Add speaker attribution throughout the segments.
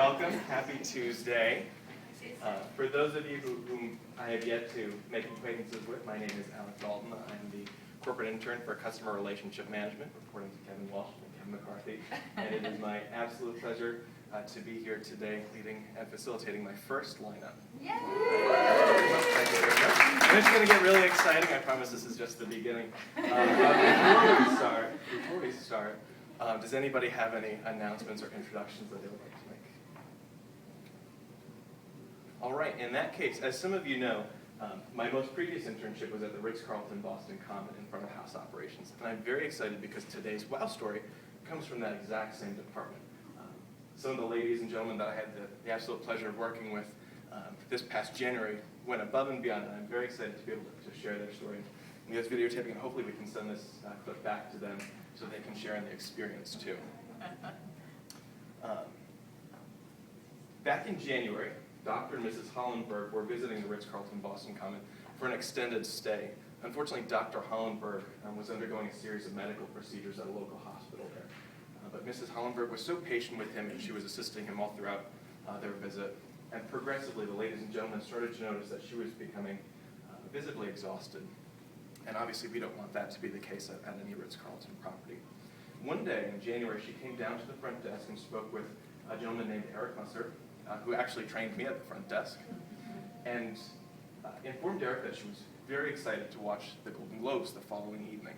Speaker 1: welcome. Happy Tuesday. For those of you whom I have yet to make acquaintances with, my name is Alec Dalton. I'm the corporate intern for customer relationship management, reporting to Kevin Walsh and Kevin McCarthy. And it is my absolute pleasure to be here today leading and facilitating my first lineup.
Speaker 2: Yay!
Speaker 1: Thank you very much. And it's going to get really exciting. I promise this is just the beginning. Before we start, does anybody have any announcements or introductions that they would like to make? All right, in that case, as some of you know, my most previous internship was at the Ritz-Carlton Boston Common in front of house operations. And I'm very excited because today's WOW story comes from that exact same department. Some of the ladies and gentlemen that I had the absolute pleasure of working with this past January went above and beyond, and I'm very excited to be able to share their story in this videotaping, and hopefully we can send this clip back to them so they can share in the experience too. Back in January, Dr. and Mrs. Hollenberg were visiting the Ritz-Carlton Boston Common for an extended stay. Unfortunately, Dr. Hollenberg was undergoing a series of medical procedures at a local hospital there. But Mrs. Hollenberg was so patient with him, and she was assisting him all throughout their visit. And progressively, the ladies and gentlemen started to notice that she was becoming visibly exhausted. And obviously, we don't want that to be the case at any Ritz-Carlton property. One day in January, she came down to the front desk and spoke with a gentleman named Eric Musser, who actually trained me at the front desk, and informed Eric that she was very excited to watch the Golden Globes the following evening.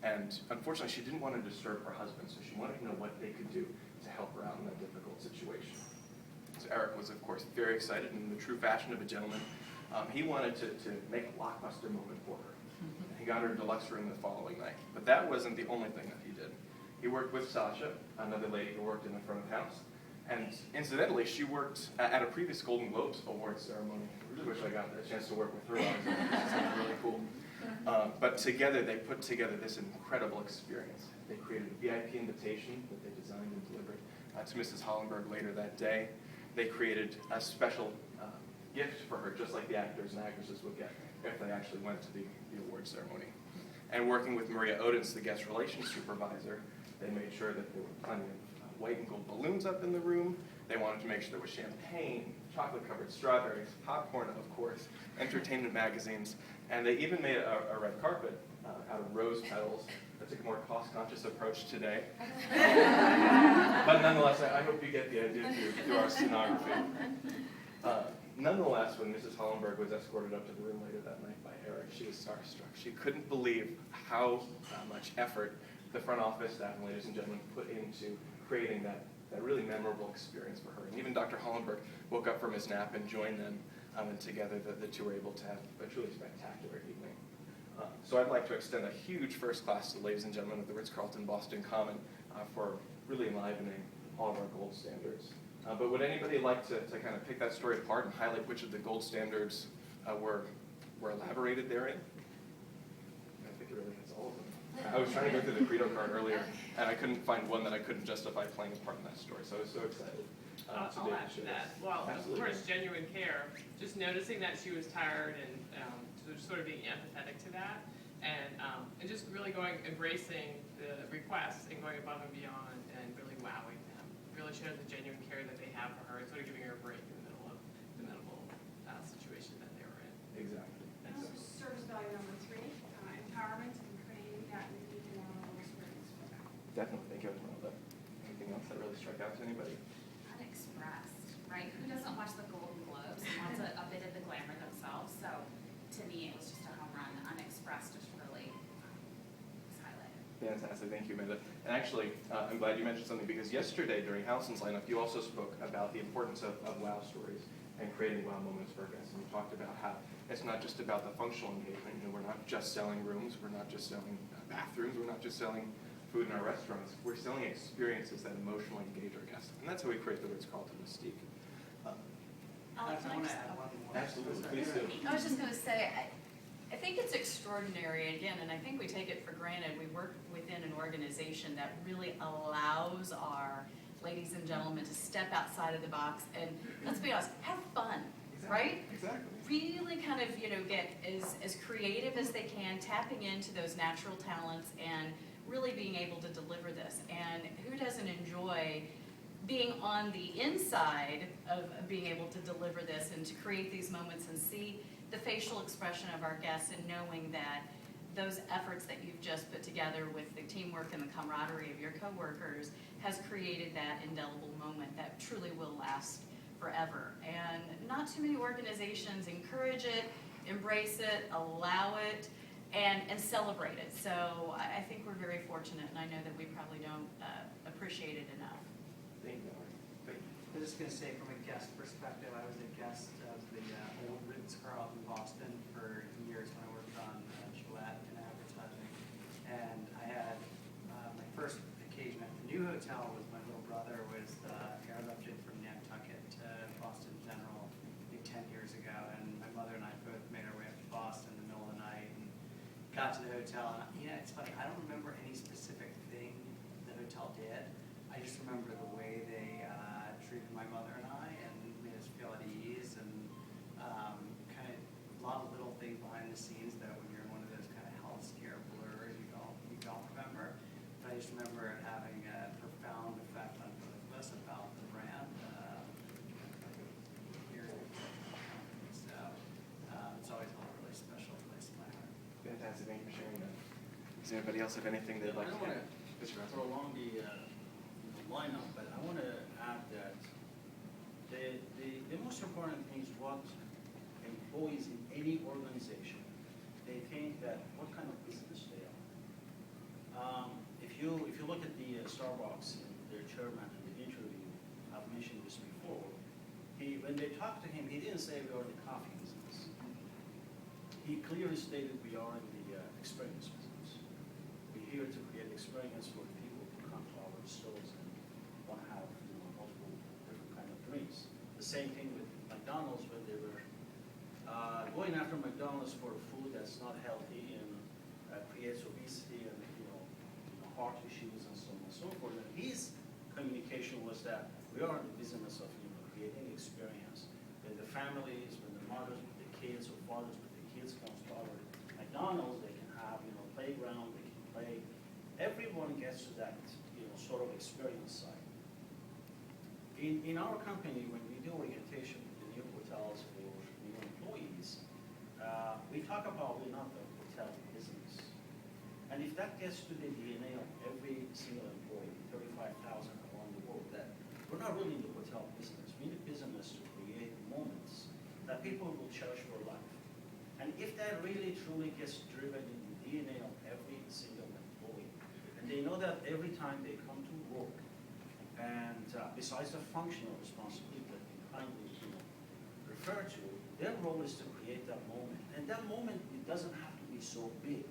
Speaker 1: And unfortunately, she didn't want to disturb her husband, so she wanted to know what they could do to help her out in that difficult situation. So Eric was, of course, very excited in the true fashion of a gentleman. He wanted to make a blockbuster moment for her. He got her a deluxe room the following night. But that wasn't the only thing that he did. He worked with Sasha, another lady who worked in the front of house. And incidentally, she worked at a previous Golden Globes awards ceremony. I really wish I got a chance to work with her. It sounds really cool. But together, they put together this incredible experience. They created a VIP invitation that they designed and delivered to Mrs. Hollenberg later that day. They created a special gift for her, just like the actors and actresses would get if they actually went to the award ceremony. And working with Maria Odens, the guest relations supervisor, they made sure that there were plenty of white and gold balloons up in the room. They wanted to make sure there was champagne, chocolate-covered strawberries, popcorn, of course, entertainment magazines, and they even made a red carpet out of rose petals. That took a more cost-conscious approach today. But nonetheless, I hope you get the idea through our scenography. Nonetheless, when Mrs. Hollenberg was escorted up to the room later that night by Eric, she was starstruck. She couldn't believe how much effort the front office staff and ladies and gentlemen put into creating that really memorable experience for her. And even Dr. Hollenberg woke up from his nap and joined them, and together the two were able to have a truly spectacular evening. So I'd like to extend a huge first class to the ladies and gentlemen of the Ritz-Carlton Boston Common for really enlivening all of our gold standards. But would anybody like to kind of pick that story apart and highlight which of the gold standards were elaborated therein? I think it really hits all of them. I was trying to go through the Credo card earlier, and I couldn't find one that I couldn't justify playing a part in that story, so I was so excited.
Speaker 3: I'll add to that. Well,
Speaker 1: Absolutely.
Speaker 3: Of course, genuine care, just noticing that she was tired and sort of being empathetic to that, and just really embracing the requests and going above and beyond and really wowing them. Really shows the genuine care that they have for her and sort of giving her a break in the middle of the medical situation that they were in.
Speaker 1: Exactly.
Speaker 4: Service value number 3, empowerment and creating that unique and memorable experience for them.
Speaker 1: Definitely. Thank you, Esmeralda. Anything else that really struck out to anybody?
Speaker 2: Unexpressed, right? Who doesn't watch the Golden Globes and wants a bit of the glamour themselves? So to me, it was just a home run. Unexpressed just really was highlighted.
Speaker 1: Fantastic. Thank you, Amanda. And actually, I'm glad you mentioned something because yesterday during Housen's lineup, you also spoke about the importance of WOW stories and creating WOW moments for guests. And you talked about how it's not just about the functional engagement. You know, we're not just selling rooms. We're not just selling bathrooms. We're not just selling food in our restaurants. We're selling experiences that emotionally engage our guests. And that's how we create the Ritz-Carlton mystique.
Speaker 2: Alex,
Speaker 5: I want to add one more.
Speaker 1: Absolutely. Please do.
Speaker 6: I was just going to say, I think it's extraordinary, again, and I think we take it for granted. We work within an organization that really allows our ladies and gentlemen to step outside of the box and, let's be honest, have fun, right?
Speaker 1: Exactly.
Speaker 6: Really kind of, get as creative as they can, tapping into those natural talents and really being able to deliver this. And who doesn't enjoy being on the inside of being able to deliver this and to create these moments and see the facial expression of our guests and knowing that those efforts that you've just put together with the teamwork and the camaraderie of your coworkers has created that indelible moment that truly will last forever. And not too many organizations encourage it, embrace it, allow it, and celebrate it. So I think we're very fortunate, and I know that we probably don't appreciate it enough.
Speaker 1: Thank you. Thank you.
Speaker 5: I was just going to say, from a guest perspective, I was a guest of the old Ritz-Carlton Boston for years when I worked on Gillette and advertising. And I had my first occasion at the new hotel with my little brother was airlifted from Nantucket to Boston General, I think 10 years ago. And my mother and I both made our way up to Boston in the middle of the night and got to the hotel. And it's funny, I don't remember any specific thing the hotel did. I just remember the way they treated my mother and I and made us feel at ease, and kind of a lot of little things behind the scenes that when you're in one of those kind of health scare blurs, you don't remember. But I just remember it having a profound effect on both of us about the brand. So it's always held a really special place in my heart.
Speaker 1: Fantastic, thank you for sharing that. Does anybody else have anything they'd like to add? Mr. Russell?
Speaker 7: Prolong the lineup, but I want to add that the most important thing is what employees in any organization, they think that what kind of business they are. If you look at the Starbucks and their chairman in the interview, I've mentioned this before, when they talked to him, he didn't say we are in the coffee business. He clearly stated we are in the experience business. We're here to create experience for people who come to our stores and want to have multiple different kind of drinks. The same thing with McDonald's, when they were going after McDonald's for food that's not healthy and creates obesity and heart issues and so on and so forth. And his communication was that we are in the business of creating experience. When the families, when the mothers with the kids or fathers with the kids comes to our McDonald's, they can have playground, they can play. Everyone gets to that sort of experience side. In our company, when we do orientation with the new hotels for new employees, we talk about we're not the hotel business. And if that gets to the DNA of every single employee, 35,000 around the world, that we're not really in the hotel business. We're in the business to create moments that people will cherish for life. And if that really truly gets driven in the DNA of every single employee, and they know that every time they come to work, and besides the functional responsibility that we kindly refer to, their role is to create that moment. And that moment, it doesn't have to be so big.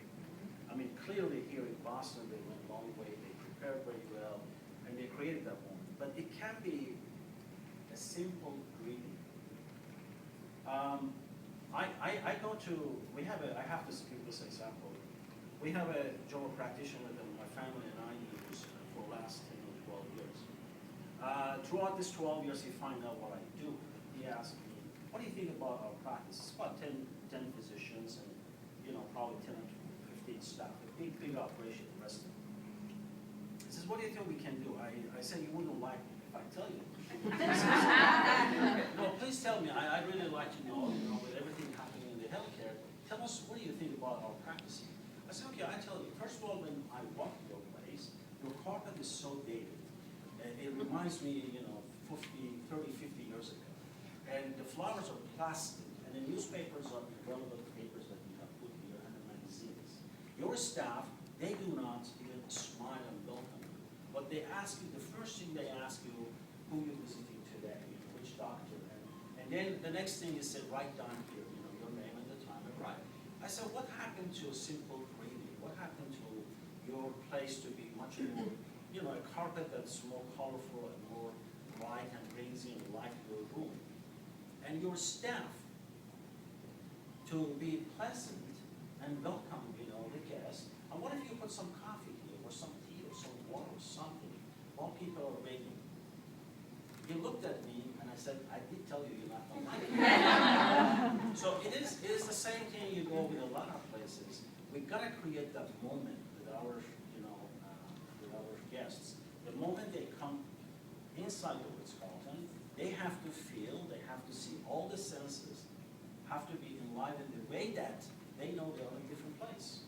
Speaker 7: I mean, clearly here in Boston, they went a long way, they prepared very well, and they created that moment. But it can be a simple greeting. I go to, I have to give this example. We have a general practitioner that my family and I use for the last 10 or 12 years. Throughout this 12 years, he finds out what I do. He asked me, what do you think about our practice? It's about 10 physicians and probably 10 or 15 staff, a big operation in Reston. He says, what do you think we can do? I said, you wouldn't like it if I tell you. No, please tell me. I'd really like to know, with everything happening in the healthcare, tell us, what do you think about our practice? I said, okay, I tell you. First of all, when I walk to your place, your carpet is so dated. It reminds me, 30, 50 years ago. And the flowers are plastic, and the newspapers are irrelevant papers that you have put here, and the magazines. Your staff, they do not even smile and welcome you. But they ask you, the first thing they ask you, who you're visiting today, which doctor. And then the next thing is say, write down here, your name and the time and write. I said, what happened to a simple greeting? What happened to your place to be much more, a carpet that's more colorful and more bright and brings in light to your room? And your staff to be pleasant and welcome, the guests. And what if you put some coffee here, or some tea, or some water, or something, while people are waiting? He looked at me, and I said, I did tell you you're not going to like it. So it is the same thing you go with a lot of places. We've got to create that moment with our, with our guests. The moment they come in inside the Ritz-Carlton, they have to feel, they have to see all the senses, have to be enlivened the way that they know they are in a different place.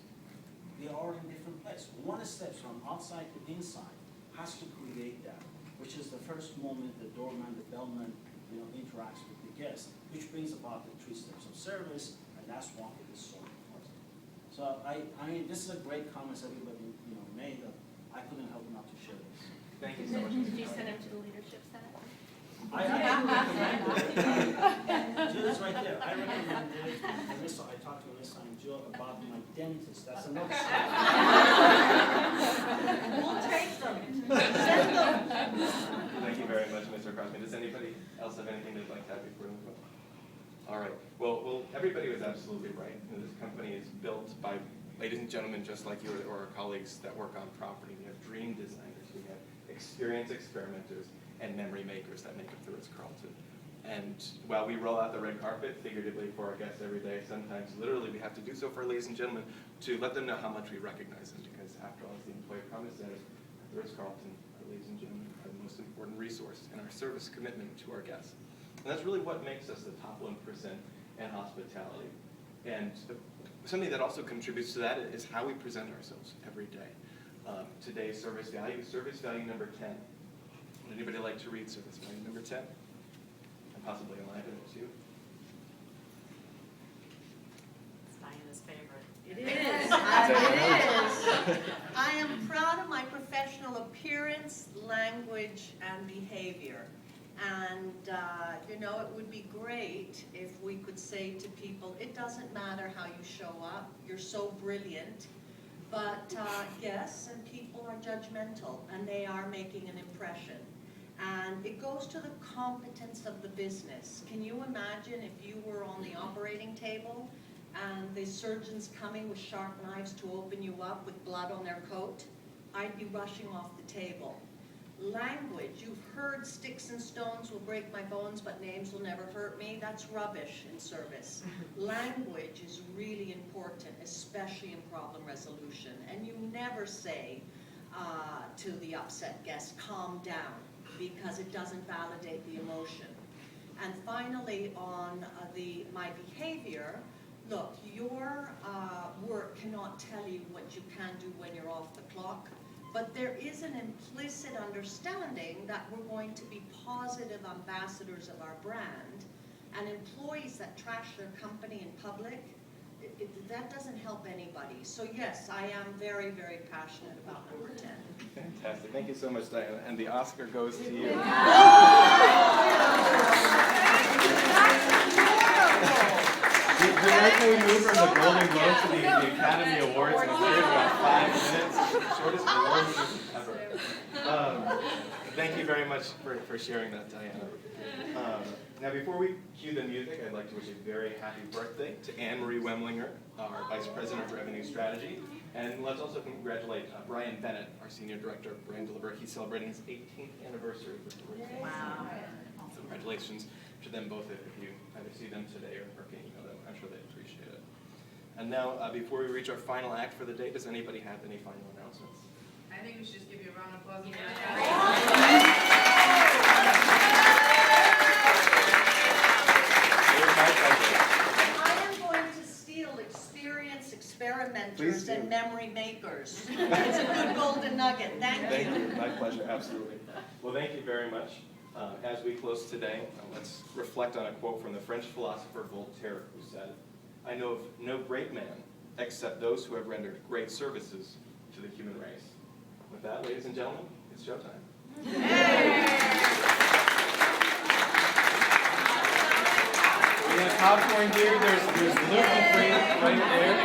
Speaker 7: They are in a different place. One step from outside to inside has to create that, which is the first moment the doorman, the bellman, interacts with the guest, which brings about the 3 steps of service, and that's why it is so important. So I mean, this is a great comments everybody made. I couldn't help not to share this.
Speaker 1: Thank you so much.
Speaker 8: Did you send him to the leadership senate?
Speaker 7: I recommend it. Jill's right there. I recommend it. Alyssa, I talked to Alyssa and Jill about my dentist. That's another step.
Speaker 8: We'll take them. Send them.
Speaker 1: Thank you very much, Mr. Crosby. Does anybody else have anything they'd like to add before we move on? All right. Well, everybody was absolutely right. This company is built by ladies and gentlemen just like you or our colleagues that work on property. We have dream designers, we have experienced experimenters, and memory makers that make up the Ritz-Carlton. And while we roll out the red carpet, figuratively, for our guests every day, sometimes literally we have to do so for our ladies and gentlemen to let them know how much we recognize them, because after all, as the employer promise says, the Ritz-Carlton, our ladies and gentlemen, are the most important resource in our service commitment to our guests. And that's really what makes us the top 1% in hospitality. And something that also contributes to that is how we present ourselves every day. Today's service value number 10. Would anybody like to read service value number 10? And possibly enliven it too.
Speaker 6: It's Diana's favorite.
Speaker 8: It is. It is. I am proud of my professional appearance, language, and behavior. And, it would be great if we could say to people, it doesn't matter how you show up, you're so brilliant. But yes, and people are judgmental, and they are making an impression. And it goes to the competence of the business. Can you imagine if you were on the operating table and the surgeon's coming with sharp knives to open you up with blood on their coat? I'd be rushing off the table. Language, you've heard sticks and stones will break my bones, but names will never hurt me. That's rubbish in service. Language is really important, especially in problem resolution. And you never say to the upset guest, calm down, because it doesn't validate the emotion. And finally, on my behavior, look, your work cannot tell you what you can do when you're off the clock. But there is an implicit understanding that we're going to be positive ambassadors of our brand, and employees that trash their company in public, that doesn't help anybody. So yes, I am very, very passionate about number 10.
Speaker 1: Fantastic. Thank you so much, Diana. And the Oscar goes to you. Directly we move from the Golden Globes to the Academy Awards in a period of about 5 minutes. Shortest award ever. Thank you very much for sharing that, Diana. Now, before we cue the music, I'd like to wish a very happy birthday to Anne-Marie Wemlinger, our Vice President of Revenue Strategy. And let's also congratulate Brian Bennett, our Senior Director of Brand Delivery. He's celebrating his 18th anniversary with the Ritz-Carlton.
Speaker 6: Wow.
Speaker 1: So congratulations to them both if you either see them today or can email them. I'm sure they appreciate it. And now, before we reach our final act for the day, does anybody have any final announcements?
Speaker 3: I think we should just give you a round of applause.
Speaker 8: I am going to steal experienced experimenters and memory makers. It's a good golden nugget. Thank you.
Speaker 1: My pleasure, absolutely. Well, thank you very much. As we close today, let's reflect on a quote from the French philosopher Voltaire, who said, "I know of no great man except those who have rendered great services to the human race." With that, ladies and gentlemen, it's showtime. We have popcorn here. There's gluten-free right there.